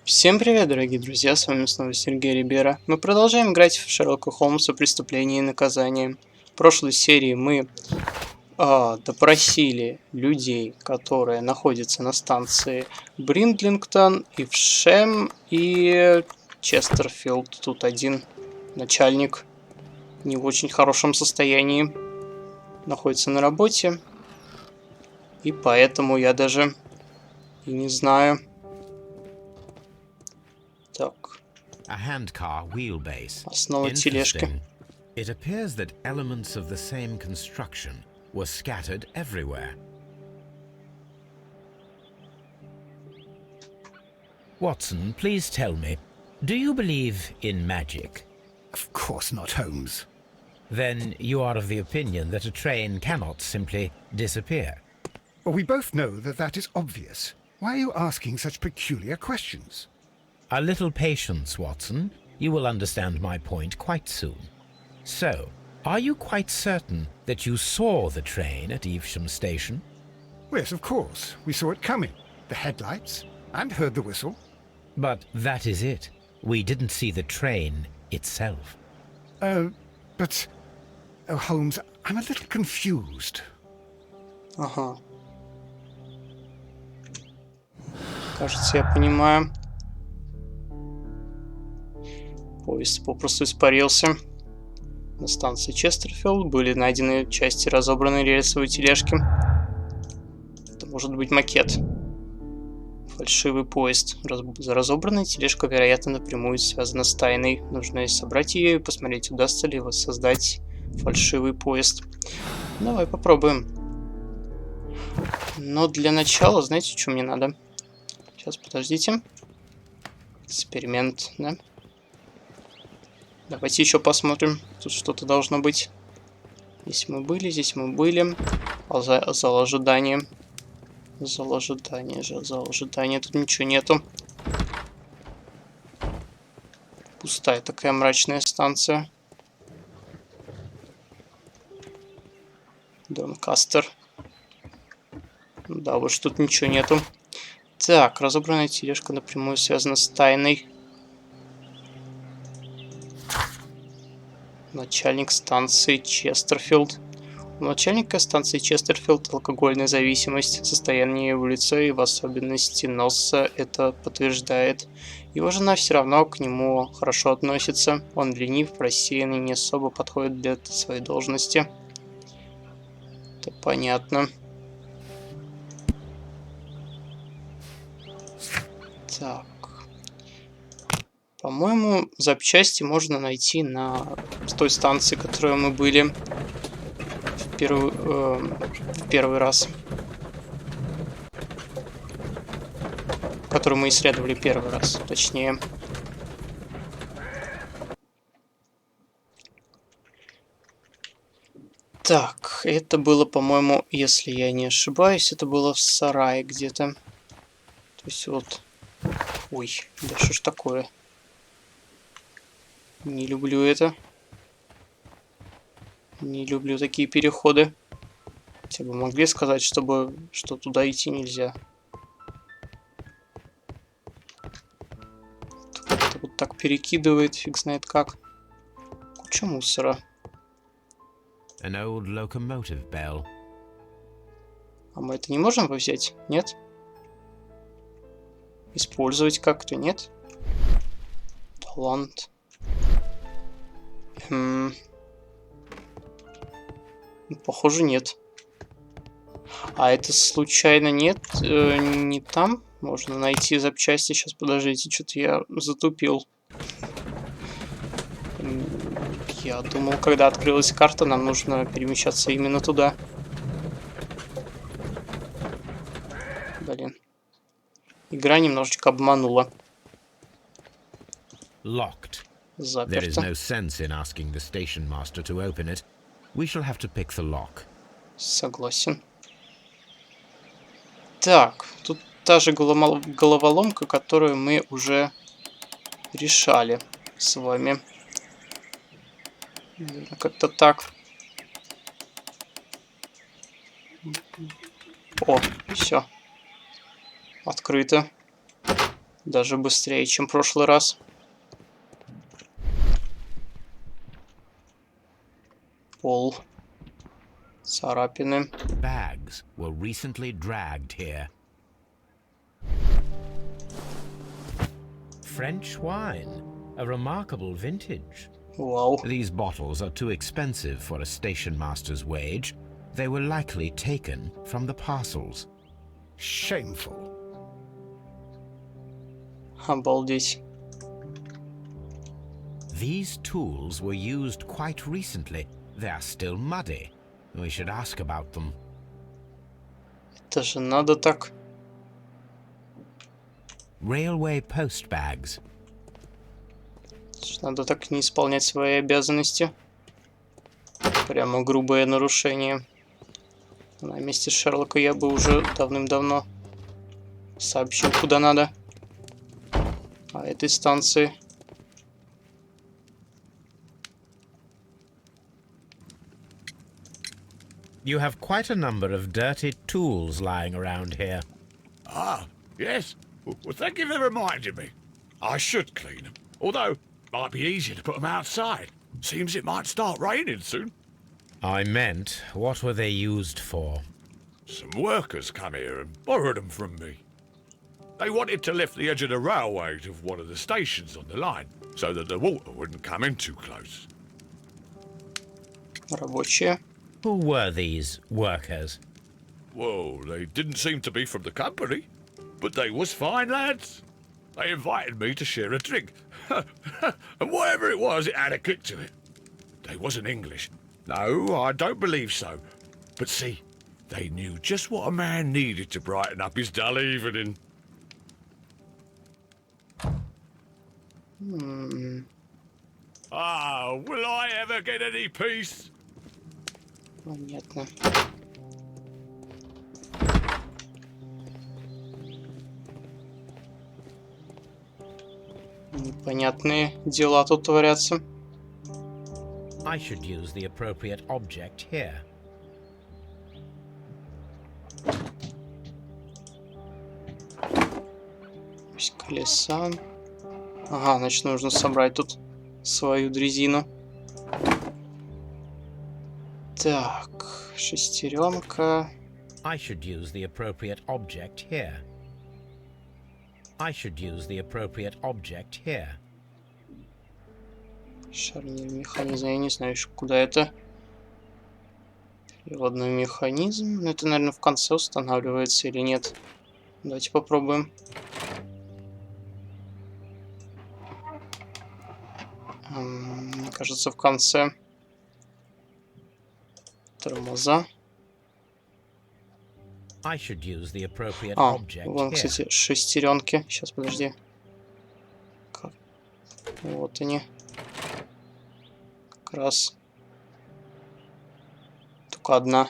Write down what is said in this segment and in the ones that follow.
Всем привет, дорогие друзья, с вами снова Сергей Рибера. Мы продолжаем играть в Шерлока Холмса «Преступление и наказание». В прошлой серии мы допросили людей, которые находятся на станции Бриндлингтон, Ившем и Честерфилд. Тут один начальник не в очень хорошем состоянии находится на работе, и поэтому я даже и не знаю. Так. A handcar wheelbase. Основа тележки. Interesting. It appears that elements of the same construction were scattered everywhere. Watson, please tell me, do you believe in magic? Of course not, Holmes. Then you are of the opinion that a train cannot simply disappear. Well, we both know that that is obvious. Why are you asking such peculiar questions? A little patience, Watson. You will understand my point quite soon. So, are you quite certain that you saw the train at Evesham Station? Yes, of course. We saw it coming. The headlights, and heard the whistle. But that is it. We didn't see the train itself. But... Oh, Holmes, I'm a little confused. Ага. Кажется, я понимаю. Поезд попросту испарился. На станции Честерфилд были найдены части разобранной рельсовой тележки. Это может быть макет. Фальшивый поезд. Разобранная тележка, вероятно, напрямую связана с тайной. Нужно собрать ее и посмотреть, удастся ли воссоздать фальшивый поезд. Давай попробуем. Но для начала, знаете, что мне надо? Сейчас, подождите. Эксперимент, да? Давайте еще посмотрим. Тут что-то должно быть. Здесь мы были, здесь мы были. Зал ожидания. Зал ожидания. Тут ничего нету. Пустая такая мрачная станция. Донкастер. Да, вот что тут ничего нету. Так, разобранная тележка напрямую связана с тайной. Начальник станции Честерфилд. У начальника станции Честерфилд алкогольная зависимость. Состояние его лица и в особенности носа это подтверждает. Его жена все равно к нему хорошо относится. Он ленив, рассеянный, не особо подходит для своей должности. Это понятно. Так. По-моему, запчасти можно найти на той станции, которой мы были в первый раз. Которую мы исследовали первый раз, точнее. Так, это было, по-моему, если я не ошибаюсь, это было в сарае где-то. То есть вот... Ой, да что ж такое? Не люблю это. Не люблю такие переходы. Хотя бы могли сказать, что туда идти нельзя. Как-то вот так перекидывает, фиг знает как. Куча мусора. An old locomotive bell. А мы это не можем взять? Нет? Использовать как-то, нет? Талант. Похоже, нет. А это случайно нет? Не там? Можно найти запчасти. Сейчас, подождите, что-то я затупил. Я думал, когда открылась карта, нам нужно перемещаться именно туда. Блин. Игра немножечко обманула. Locked. Заперто. There is no sense in asking the station master to open it. We shall have to pick the lock. Согласен. Так, тут та же головоломка, которую мы уже решали с вами. Как-то так. О, все. Открыто. Даже быстрее, чем в прошлый раз. Пол. Царапины. Bags were recently dragged here. French wine, a remarkable vintage. Вау. These bottles are too expensive for a station master's wage. They were likely taken from the parcels. Shameful. Обалдеть. These tools were used quite recently. They are still muddy. We should ask about them. Это же надо так. Railway post bags. Это же надо так не исполнять свои обязанности. Прямо грубое нарушение. На месте Шерлока я бы уже давным-давно сообщил, куда надо. О этой станции. You have quite a number of dirty tools lying around here. Ah, yes. Well, thank you for reminding me. I should clean them. Although, it might be easier to put them outside. Seems it might start raining soon. I meant, what were they used for? Some workers come here and borrowed them from me. They wanted to lift the edge of the railway to one of the stations on the line, so that the water wouldn't come in too close. Рабочие. Who were these workers? Well, they didn't seem to be from the company, but they was fine lads. They invited me to share a drink. And whatever it was, it had a kick to it. They wasn't English. No, I don't believe so. But see, they knew just what a man needed to brighten up his dull evening. Ah, will I ever get any peace? Понятно. Непонятные дела тут творятся. I should use the appropriate object here. Пусть колеса. Ага, значит, нужно собрать тут свою дрезину. Так, шестеренка. I should use the appropriate object here. I should use the appropriate object here. Шарнир механизм. Я не знаю еще, куда это. Переводной механизм. Но это, наверное, в конце устанавливается или нет. Давайте попробуем. Мне кажется, в конце. Тормоза. I should use the appropriate А, object вон, here. кстати, шестеренки. Сейчас, подожди. Как? Вот они. Как раз. Только одна.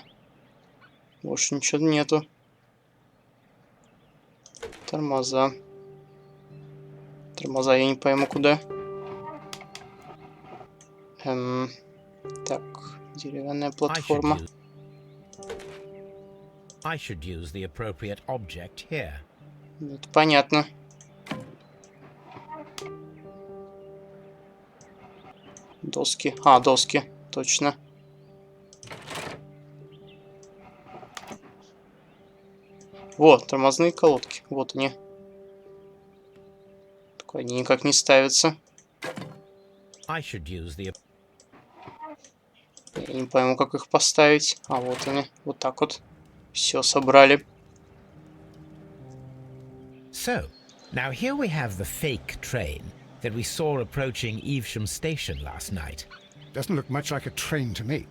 Больше ничего нету. Тормоза. Тормоза я не пойму куда. Так, деревянная платформа. I should use the appropriate object here. Это понятно. Доски. А, доски. Точно. Вот, тормозные колодки. Вот они. Только они никак не ставятся. I should use the... Я не пойму, как их поставить. А, вот они. Вот так вот. Все собрали. So, now here we have the fake train that we saw approaching Evesham Station last night. Doesn't look much like a train to me.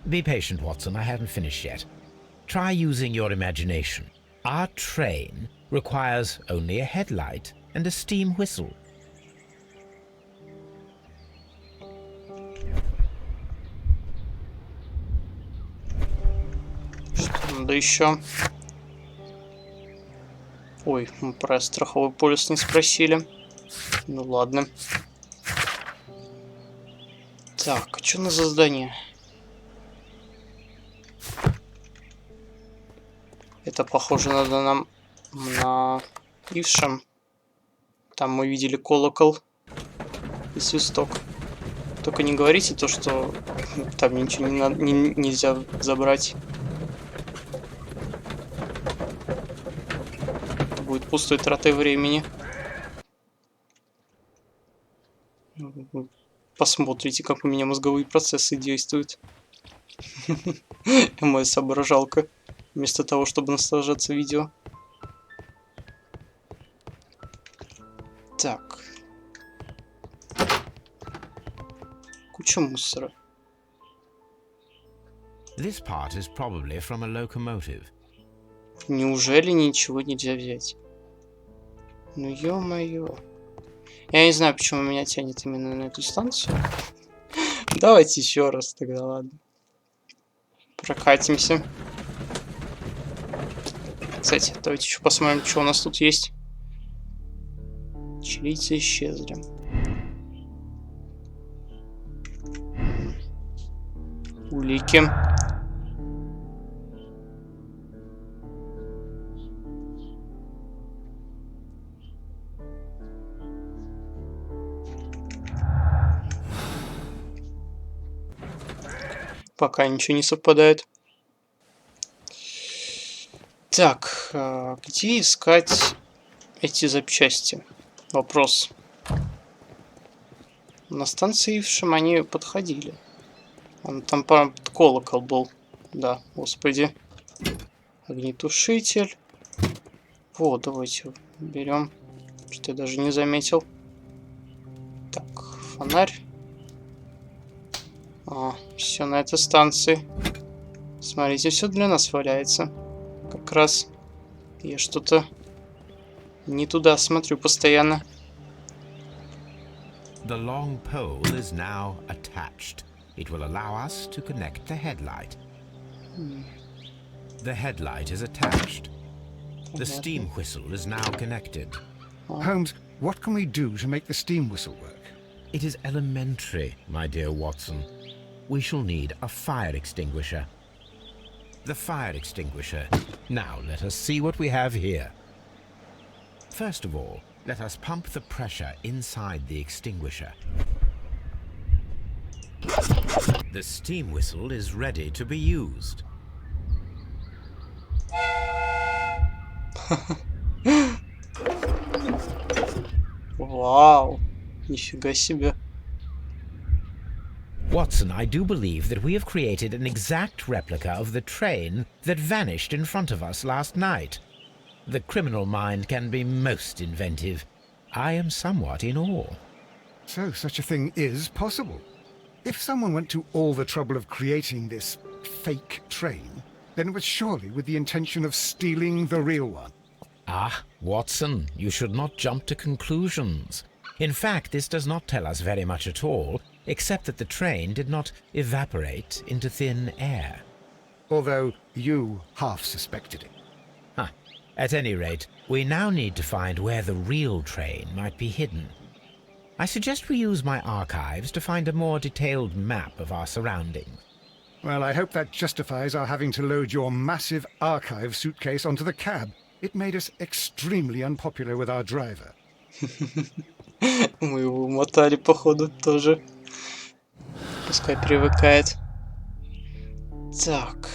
Be patient, Watson, I haven't finished yet. Try using your imagination. Our train requires only a headlight and a steam whistle. Что надо еще? Ой, мы про страховой полис не спросили. Ну ладно. Так, а что на за задание? Это похоже надо нам на Ившем. Там мы видели колокол и свисток. Только не говорите то, что там ничего нельзя забрать. Это будет пустой тратой времени. Вы посмотрите, как у меня мозговые процессы действуют. Моя соображалка. Вместо того, чтобы наслаждаться видео. Так. Куча мусора. This part is probably from a locomotive. Неужели ничего нельзя взять? Ну ё-моё. Я не знаю, почему меня тянет именно на эту станцию. Давайте еще раз тогда, ладно. Прокатимся. Кстати, давайте еще посмотрим, что у нас тут есть. Чилийцы исчезли. Улики. Пока ничего не совпадает. Так, где искать эти запчасти? Вопрос. На станции в Шамане подходили. Там колокол был. Да, господи. Огнетушитель. Вот, давайте берем. Что я даже не заметил. Так, фонарь. Все на этой станции. Смотрите, все для нас валяется. Как раз я что-то не туда смотрю постоянно. The long pole is now attached. It will allow us to connect the headlight. The headlight is attached. The steam whistle is now connected. Holmes, what can we do to make the steam whistle work? It is elementary, my dear Watson. We shall need a fire extinguisher. The fire extinguisher. Now let us see what we have here. First of all, let us pump the pressure inside the extinguisher. The steam whistle is ready to be used. Вау, нифига себе. Watson, I do believe that we have created an exact replica of the train that vanished in front of us last night. The criminal mind can be most inventive. I am somewhat in awe. So such a thing is possible. If someone went to all the trouble of creating this fake train, then it was surely with the intention of stealing the real one. Ah, Watson, you should not jump to conclusions. In fact, this does not tell us very much at all, except that the train did not evaporate into thin air. Although you half suspected it. At any rate, we now need to find where the real train might be hidden. I suggest we use my archives to find a more detailed map of our surroundings. Well, I hope that justifies our having to load your massive archive suitcase onto the cab. It made us extremely unpopular with our driver. Мы его умотали, походу, тоже. Пускай привыкает. Так.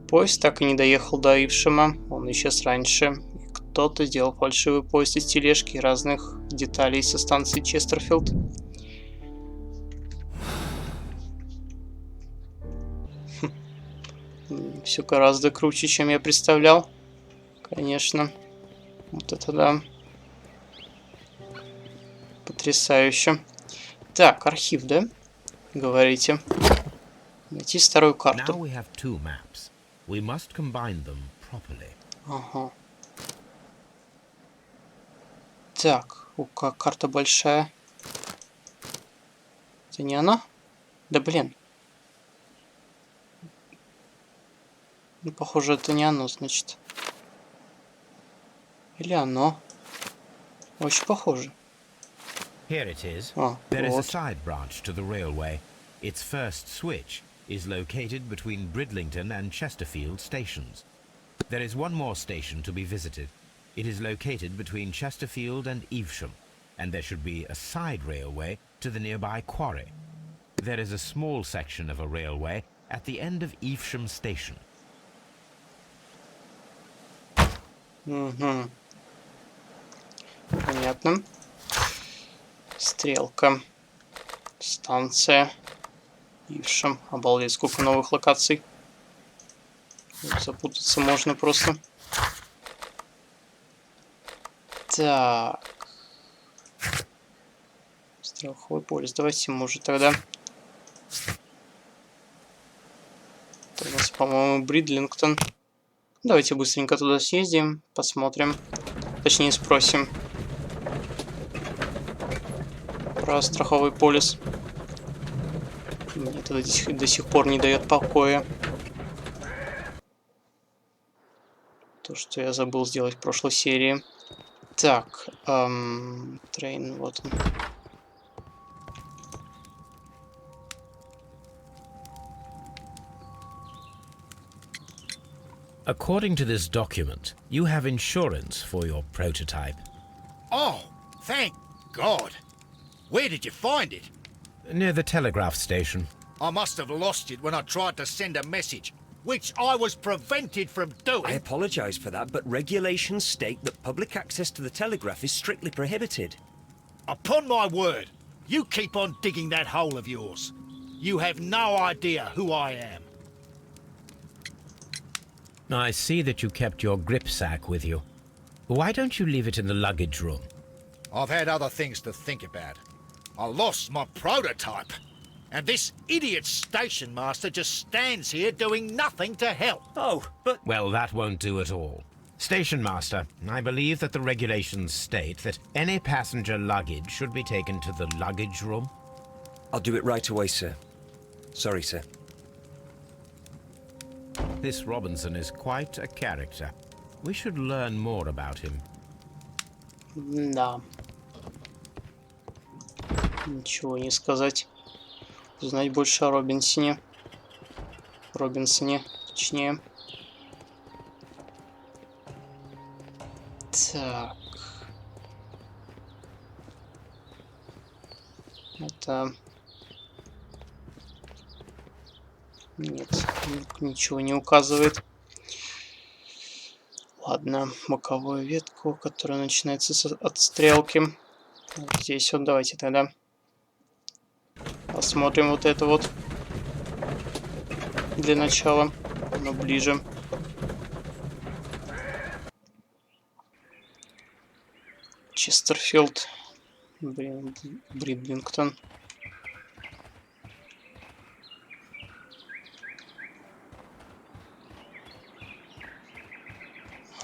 Поезд так и не доехал до Ившема. Он исчез раньше. И кто-то сделал фальшивый поезд из тележки и разных деталей со станции Честерфилд. Все гораздо круче, чем я представлял. Конечно. Вот это да. Потрясающе. Так, архив, да? Говорите. Найти старую карту. Ага. Так, как карта большая. Это не она? Да блин. Ну, похоже, это не оно, значит. Или оно. Очень похоже. Here it is. Вот. There is a side branch to the railway. Its first switch is located between Bridlington and Chesterfield stations. There is one more station to be visited. It is located between Chesterfield and Evesham, and there should be a side railway to the nearby quarry. There is a small section of a railway at the end of Evesham station. Угу. Понятно. Стрелка. Станция. Ившем. Обалдеть, сколько новых локаций. Запутаться можно просто. Так. Страховой полис. Давайте, может, тогда... Это у нас, по-моему, Бридлингтон. Давайте быстренько туда съездим, посмотрим. Точнее, спросим про страховой полис. Мне это до сих пор не дает покоя. То, что я забыл сделать в прошлой серии. Так, трейн, вот он. According to this document, you have insurance for your prototype. Oh, thank God. Where did you find it? Near the telegraph station. I must have lost it when I tried to send a message, which I was prevented from doing. I apologise for that, but regulations state that public access to the telegraph is strictly prohibited. Upon my word, you keep on digging that hole of yours. You have no idea who I am. I see that you kept your grip sack with you. Why don't you leave it in the luggage room? I've had other things to think about. I lost my prototype. And this idiot station master just stands here doing nothing to help. Oh, but... Well, that won't do at all. Station master, I believe that the regulations state that any passenger luggage should be taken to the luggage room. I'll do it right away, sir. Sorry, sir. This Robinson is quite a character. We should learn more about him. Да. Ничего не сказать. Узнать больше о Робинсоне. Точнее. Так. Это... Нет, ничего не указывает. Ладно, боковую ветку, которая начинается от стрелки. Вот здесь вот давайте тогда посмотрим вот это вот. Для начала. Но ближе. Честерфилд. Бридлингтон.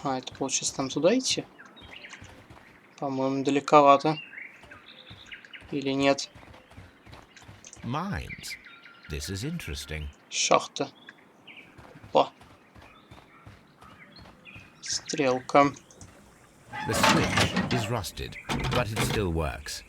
А, это получается там туда идти? По-моему, далековато. Или нет? Mines. This is interesting. Шахта. Опа. Стрелка. The switch is rusted, but it still works.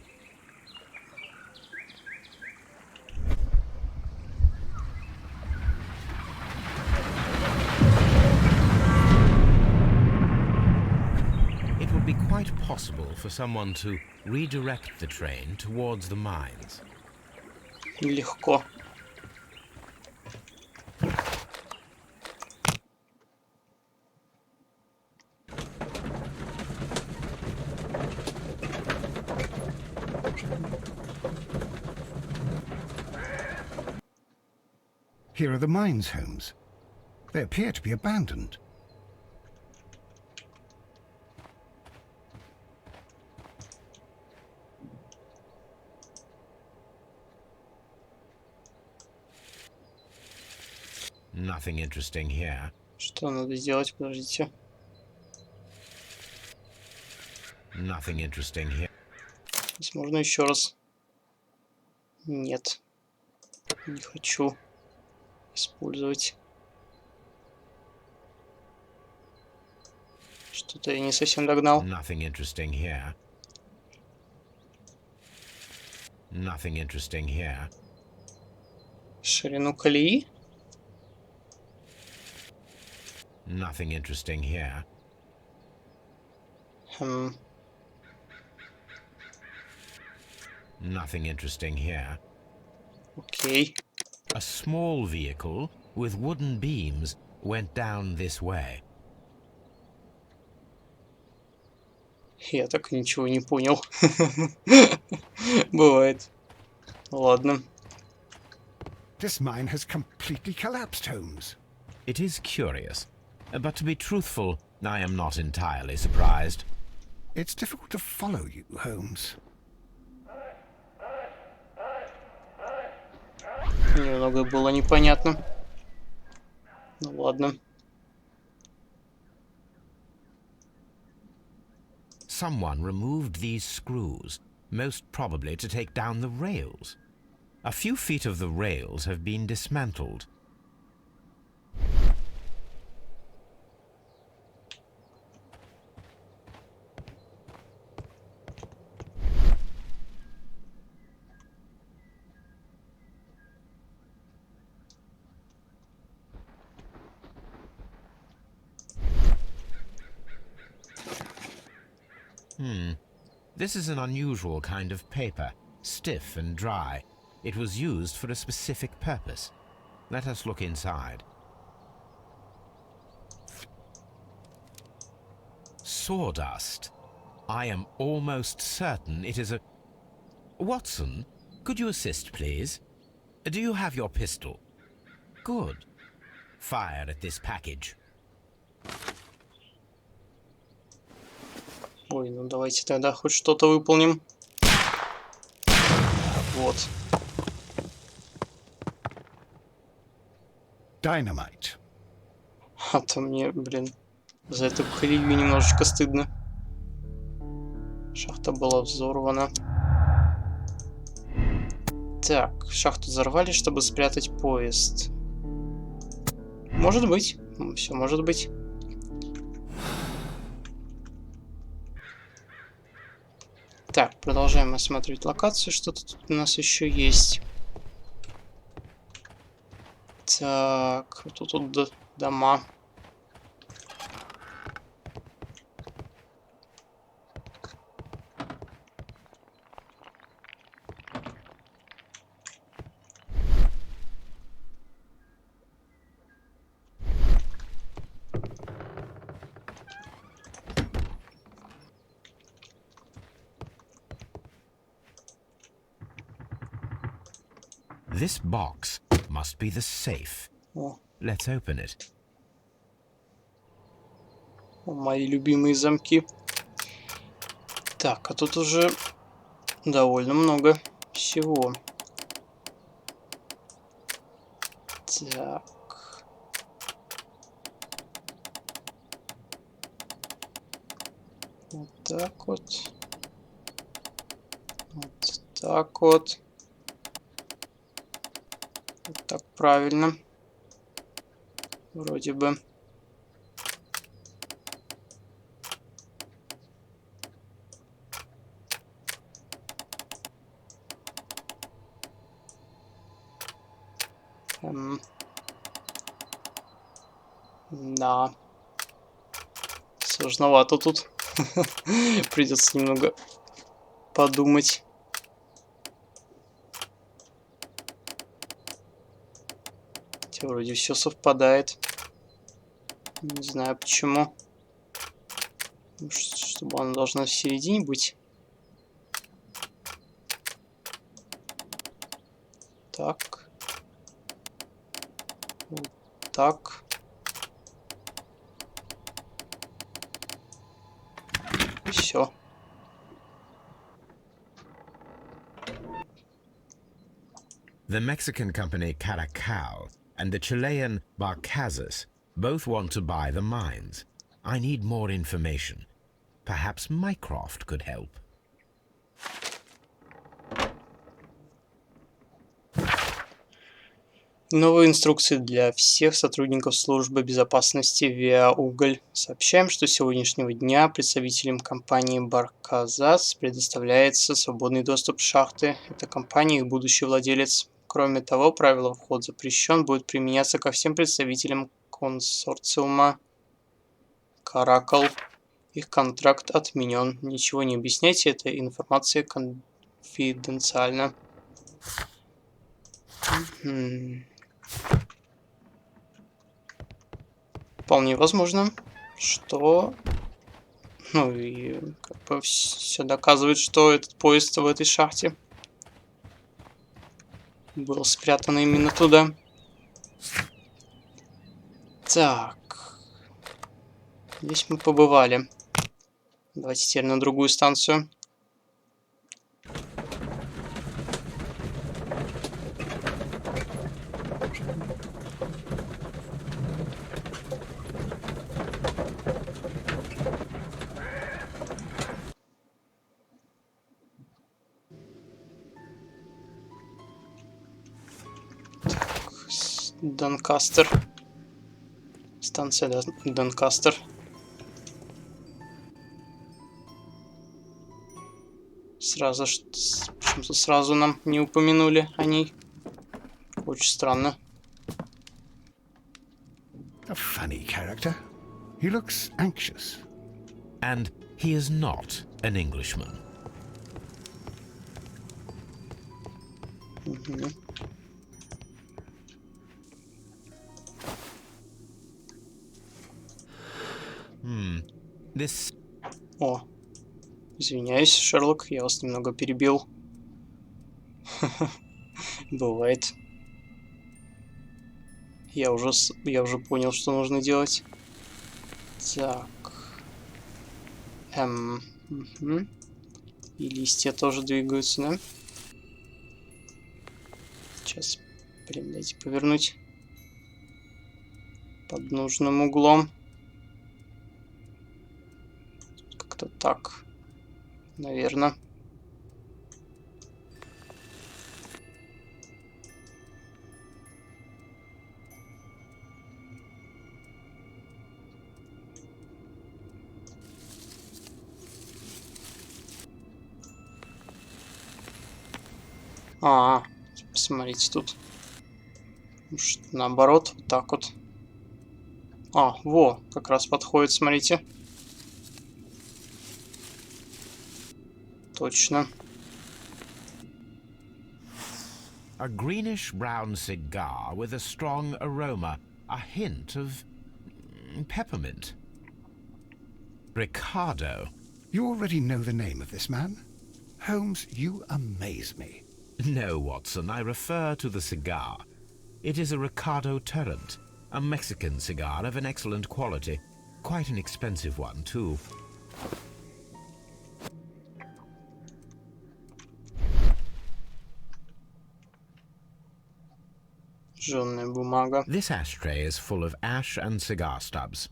It would be quite possible for someone to redirect the train towards the mines. Легко. Here are the mines homes. They appear to be abandoned. Nothing interesting here. Что надо сделать? Подождите. Nothing interesting here. Здесь можно еще раз. Нет. Не хочу использовать. Что-то я не совсем догнал. Nothing interesting here. Nothing interesting here. Ширину колеи? Nothing interesting here. Nothing interesting here. Окей. A small vehicle with wooden beams went down this way. Я так ничего не понял. Бывает. Ладно. This mine has completely collapsed, Holmes. It is curious, but to be truthful, I am not entirely surprised. It's difficult to follow you, Holmes. Немного было непонятно. Ну ладно. Someone removed these screws, most probably to take down the rails. A few feet of the rails have been dismantled. This is an unusual kind of paper, stiff and dry. It was used for a specific purpose. Let us look inside. Sawdust. I am almost certain it is a... Watson, could you assist, please? Do you have your pistol? Good. Fire at this package. Ой, ну давайте тогда хоть что-то выполним. Вот. Dynamite. А то мне, блин, за эту колею немножечко стыдно. Шахта была взорвана. Так, шахту взорвали, чтобы спрятать поезд. Может быть. Все может быть. Так, продолжаем осматривать локацию. Что-то тут у нас еще есть. Так, тут дома. This box must be the safe. О, Let's open it. мои любимые замки. Так, а тут уже довольно много всего. Так. Вот так вот. Вот так вот. Вот так правильно. Вроде бы. Да. Сложновато тут. Придется немного подумать. Хотя вроде все совпадает. Не знаю почему. Чтобы она должна в середине быть. Так. Вот так. Все. The Mexican company Caracal and the Chilean Barcazas both want to buy the mines. I need more information. Perhaps Mycroft could help. Новые инструкции для всех сотрудников службы безопасности ВИА «Уголь». Сообщаем, что с сегодняшнего дня представителям компании Barcazas предоставляется свободный доступ в шахты. Эта компания и их будущий владелец Кроме того, правило «вход запрещен» будет применяться ко всем представителям консорциума «Каракал». Их контракт отменен. Ничего не объясняйте, эта информация конфиденциальна. Вполне возможно, что... Ну и как бы все доказывает, что этот поезд в этой шахте был спрятан именно туда. Так. Здесь мы побывали. Давайте теперь на другую станцию. Донкастер. Станция Донкастер. Почему-то сразу нам не упомянули о ней. Очень странно. A funny character. He looks anxious. And he is not an Englishman. This... О, извиняюсь, Шерлок, я вас немного перебил. Бывает. Я уже понял, что нужно делать. Так. И листья тоже двигаются, да? Сейчас, дайте повернуть под нужным углом. Как-то так, наверное. Посмотрите тут. Может, наоборот, вот так вот. Во, как раз подходит, смотрите. Точно. A greenish-brown cigar with a strong aroma, a hint of peppermint. Ricardo. You already know the name of this man? Holmes, you amaze me. No, Watson, I refer to the cigar. It is a Ricardo Turrent, a Mexican cigar of an excellent quality. Quite an expensive one, too. Жжёная бумага. This ashtray is full of ash and cigar stubs.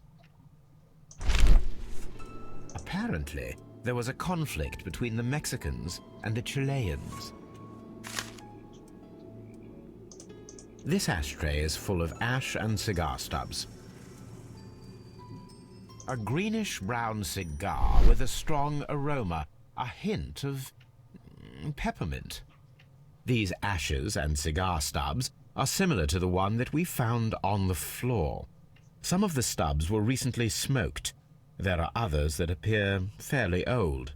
Apparently, there was a conflict between the Mexicans and the Chileans. This ashtray is full of ash and cigar stubs. A greenish-brown cigar with a strong aroma, a hint of peppermint. These ashes and cigar stubs are similar to the one that we found on the floor. Some of the stubs were recently smoked. There are others that appear fairly old.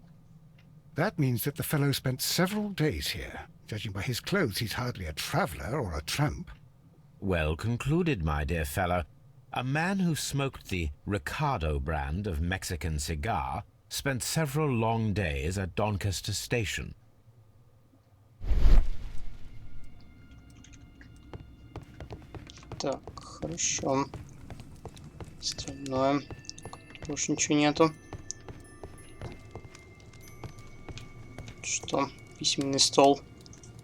That means that the fellow spent several days here. Judging by his clothes, he's hardly a traveller or a tramp. Well concluded, my dear fellow. A man who smoked the Ricardo brand of Mexican cigar spent several long days at Doncaster Station. Так, хорошо. Остальное. Больше ничего нету. Что? Письменный стол.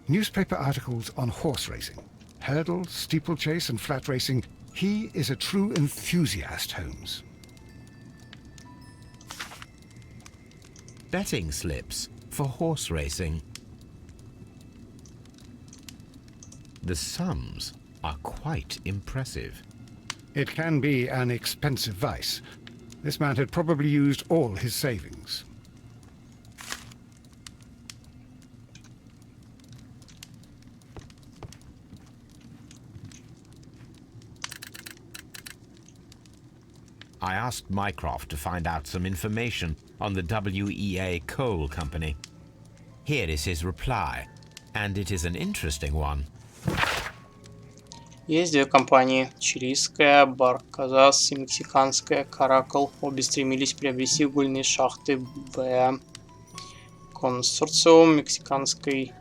Newspaper articles on horse racing. Hurdle, steeplechase and flat racing. He is a true enthusiast, Holmes. Betting slips for horse racing. The sums are quite impressive. It can be an expensive vice. This man had probably used all his savings. I asked Mycroft to find out some information on the WEA Coal Company. Here is his reply, and it is an interesting one. Есть две компании, чилийская Барказас и мексиканская Каракал. Обе стремились приобрести угольные шахты В. Консорциум мексиканской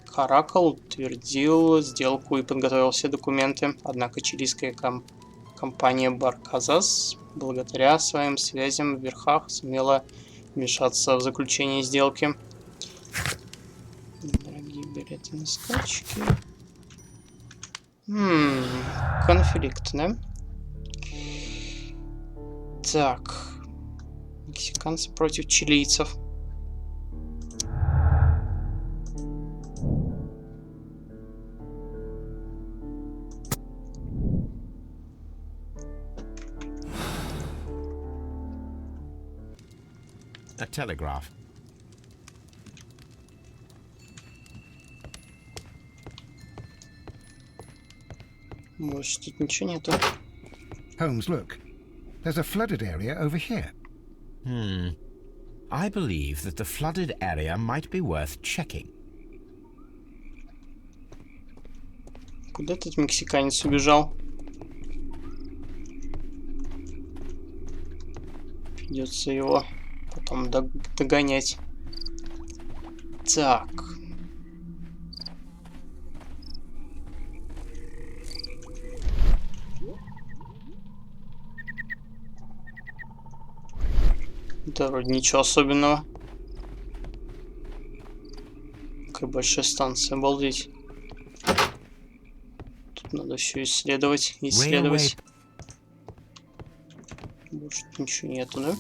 Каракал утвердил сделку и подготовил все документы, однако чилийская компания Барказас, благодаря своим связям в верхах, сумела вмешаться в заключение сделки. Дорогие билеты на скачки. Конфликт, да? Так. Мексиканцы против чилийцев. A telegraph. Может, тут ничего нету. Holmes, look. There's a flooded area over here. I believe that the flooded area might be worth checking. Куда этот мексиканец убежал? Придется его потом догонять. Так. Да, вроде ничего особенного. Какая большая станция, обалдеть. Тут надо все исследовать. Больше ничего нету, да?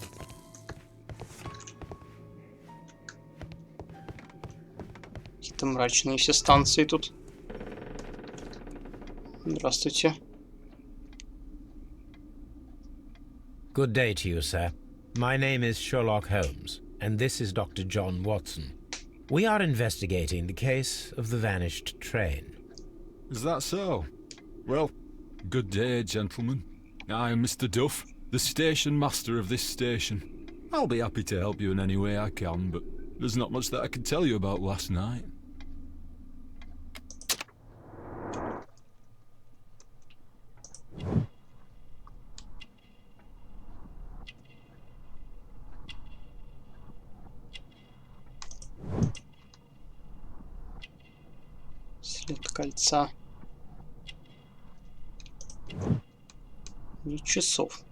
Какие-то мрачные все станции тут. Здравствуйте. Good day to you, sir. My name is Sherlock Holmes, and this is Dr. John Watson. We are investigating the case of the vanished train. Is that so? Well, good day, gentlemen. I am Mr. Duff, the station master of this station. I'll be happy to help you in any way I can, but there's not much that I can tell you about last night. След кольца. И часов.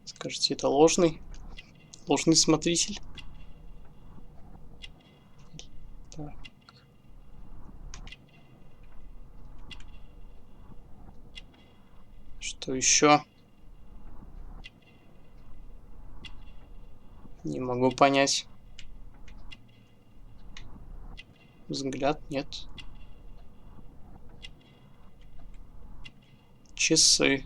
Скажите, это ложный смотритель? Так. Что еще? Не могу понять. Взгляд нет. Часы.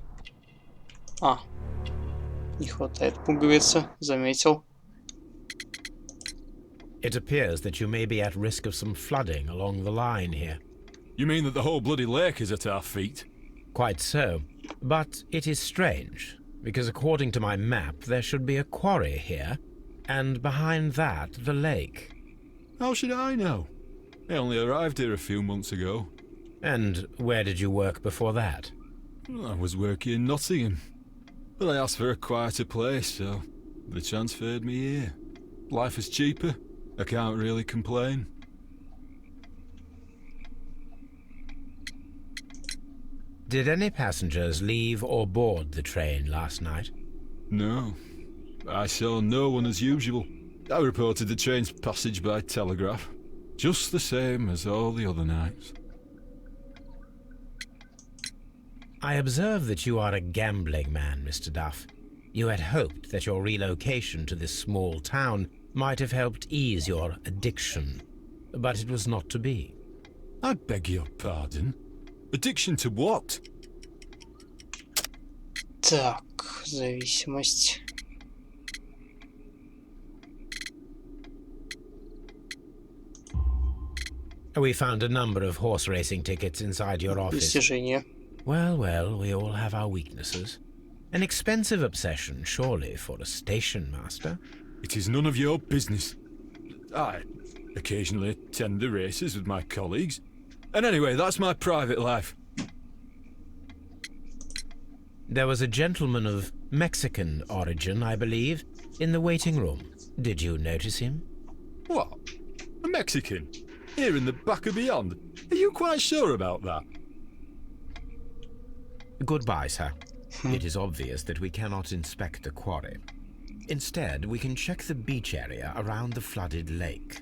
Не хватает пуговицы. Заметил. It appears that you may be at risk of some flooding along the line here. You mean that the whole bloody lake is at our feet? Quite so. But it is strange, because according to my map, there should be a quarry here, and behind that, the lake. How should I know? I only arrived here a few months ago. And where did you work before that? I was working in Nottingham, but I asked for a quieter place, so they transferred me here. Life is cheaper. I can't really complain. Did any passengers leave or board the train last night? No. I saw no one as usual. I reported the train's passage by telegraph, just the same as all the other nights. I observe that you are a gambling man, Mr. Duff. You had hoped that your relocation to this small town might have helped ease your addiction, but it was not to be. I beg your pardon? Addiction to what? Так, зависимость. We found a number of horse racing tickets inside your office. Достижение. Well, well, we all have our weaknesses. An expensive obsession, surely, for a station master. It is none of your business. I occasionally attend the races with my colleagues. And anyway, that's my private life. There was a gentleman of Mexican origin, I believe, in the waiting room. Did you notice him? What? A Mexican? Here in the back of beyond? Are you quite sure about that? Goodbye, sir. It is obvious that we cannot inspect the quarry. Instead, we can check the beach area around the flooded lake.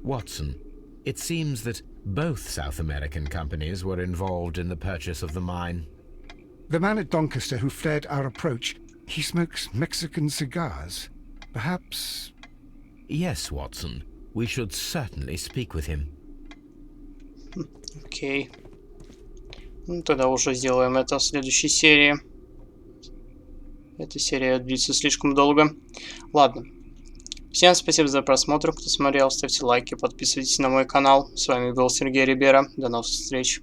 Watson, it seems that both South American companies were involved in the purchase of the mine. The man at Doncaster who flared our approach, he smokes Mexican cigars. Perhaps... Yes, Watson. We should certainly speak with him. Окей. Ну, тогда уже сделаем это в следующей серии. Эта серия длится слишком долго. Ладно. Всем спасибо за просмотр. Кто смотрел, ставьте лайки, подписывайтесь на мой канал. С вами был Сергей Рибера. До новых встреч.